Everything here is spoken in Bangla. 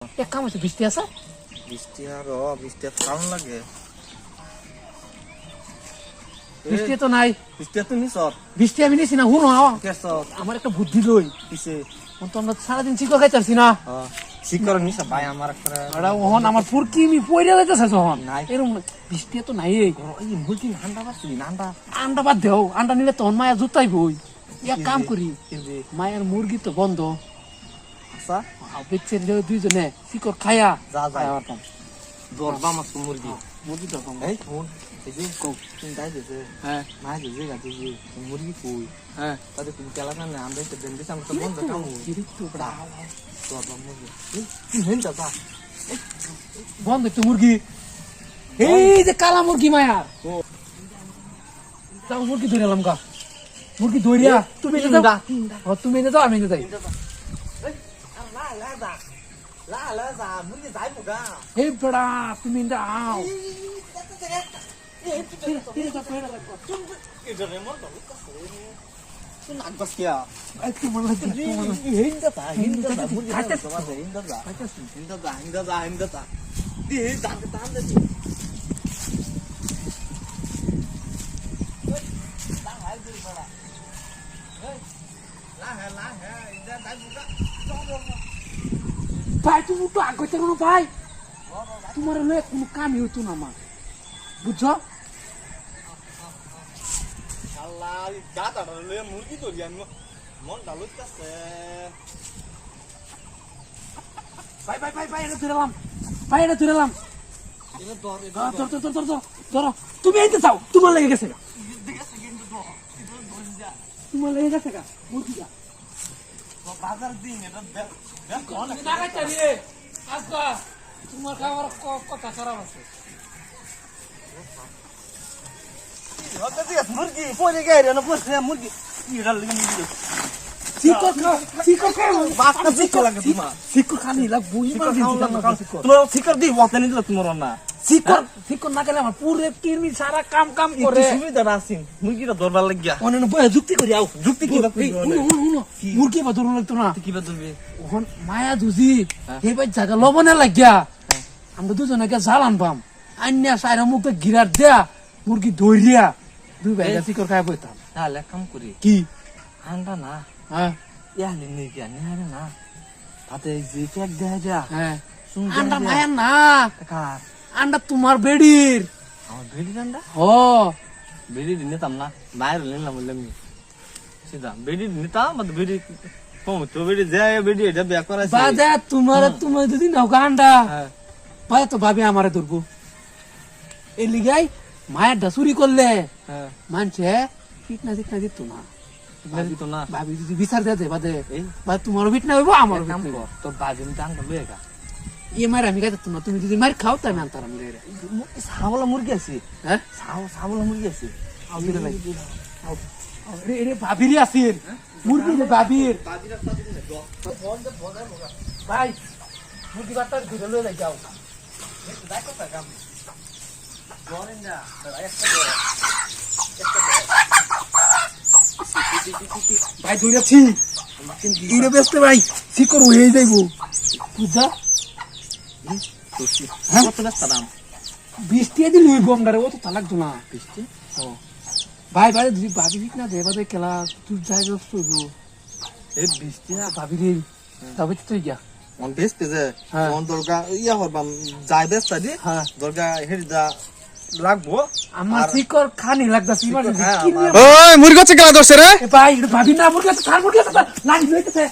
এক কাম আছে, বৃষ্টি আছে? বৃষ্টি বৃষ্টি কারণ লাগে। বৃষ্টি তো নাই। বৃষ্টি তো নিছ? বৃষ্টি আমি নিছি না, হুন আমার একটা বুদ্ধি লই। কিসে? তো আমরা সারাদিন চিকর খাইতাছি না। চিকর নিছ ভাই আমার একটা। ওহন আমার ফুরকি মি পয়রা যাইতাছে যখন। নাই এরকম বৃষ্টি তো নাই। এই মুরগি আন্ডা পাচ্ছি না। আন্ডা বাদ দেও, আন্ডা নিলে তখন মায়া জুতাই বই। এক কাম করি, কিন্তু মায়ের মুরগি তো বন্ধ। আচ্ছা বেচে দুইজনে চিকর খায়া যা যা পারতাম। দরবা মাছ মুরগি মুরগি দরকার। এই ফোন এই যে কও চিন্তাই দিছে। হ্যাঁ মাছ যে গাছে যে মুরগি কই। হ্যাঁ তাদের তুমি কেলা না আমরা তো দেন দিছাম তো বন্ধ কাম তো বড় দরবা মুরগি এই হেন দাদা বন্ধ একটু মুরগি। এই যে কালা মুরগি মায়া। যাও মুরগি ধরে এলাম গা। মুরগি ধরিয়া তুমি তুমি এনে যাও, আমি এনে যাই। এই বড়া তুমি এনে আও। ভাই তুমি একটু আগে কোনো ভাই, তোমার হলে কোনো কামই হইতো না আমার, বুঝছো? মুরগি ধরি আমি মন ডালো ভাই ভাই ভাই ভাই এটা ধরে এলাম, ভাই এটা ধরে এলাম। ধরো তুমি এইতে চাও, তোমার লেগে গেছে গা, তোমার লেগে গেছে গা মুরগিটা। বাজার দিন এটা তোমার খাবার কথা খারাপ আছে। মুরগি পরে গেছে না পড়ছে মুরগি মুরগি চিকর খাও, চিকর খাও, বাচ্চা চিকর লাগে তোমার চিকর খানি লাগবো। তোমার চিকর দিই বলতে নিল তোমার না চিকর চিকর না খেলে আমার পুরে কিরমি সারা কাম কাম করে। সুবিধা আছে মুরগিটা ধরবার লাগিয়া অনেক যুক্তি করি আও। যুক্তি কি মুরগি বা ধরুন লাগতো না কি বা ধরবে ওখান মায়া দুজি এই ভাই জায়গা লবণে লাগিয়া আমরা দুজনে জাল আনবাম, আন্যা সাইরা মুখে গিরার দেয়া মুরগি ধরিয়া দুই ভাই চিকর খাই বইতাম। তাহলে কাম করি কি আন্ডা না হ্যাঁ ইয়ালে নেই কি আনে না তাতে যে কেক দেয়া যা হ্যাঁ শুন আন্ডা মায়ের না, কার আন্ডা তোমার বেডির। আমার বেডি আন্ডা ও বেডি নিতাম না মায়ের নিলাম বললাম সিধা বেডি নিতাম মানে বেডি কম তো বেডি যায় বেডি এটা বিয়া করাইছে বাদে তোমার তুমি যদি নাও আন্ডা হ্যাঁ বাদে তো ভাবি আমারে ধরবো। এই লিগাই মায়ের চুরি করলে হ্যাঁ মানছে ফিটনা ফিটনা দিত না, দিত না ভাবি যদি বিচার দেয় বাদে এই তোমারও ফিটনা হইব আমারও কাম ফিটনা কর হইব। তো বাজিন টাঙ্গা লয়ে গা ইয়ে মায়ের আমি খাইতাম না, তুমি যদি মার খাও তাই আমি আনতাম আমি রে। ছাগলা মুরগি আছে হ্যাঁ ছাগলা মুরগি আছে রে ভাবিরি আসির মুরগি রে ভাবির ভাই মুরগি বার্তা ঘুরে লয়ে যাও। ভাই ধরেছি ইরে ব্যস্ত ভাই শিকর হয়ে যাইব বুঝা। বৃষ্টি দিন লইব আমরা ও তো তালাক না বৃষ্টি। ভাই ভাই যদি ভাবি ঠিক না দেবা দে খেলা তুই যাই ব্যস্ত হইব এই বৃষ্টি না ভাবি রে তবে তুই গিয়া অন বেস্তে যে অন দরগা ইয়া হরবাম যাই বেস্তা দি হ্যাঁ দরগা হেড যা লাগবো আমার শিকর খানি লাগতাছে এবার ওই মুরগি হচ্ছে খেলা ধরছে রে ভাই ভাবি না মুরগি আছে খান মুরগি আছে লাগি লইতেছে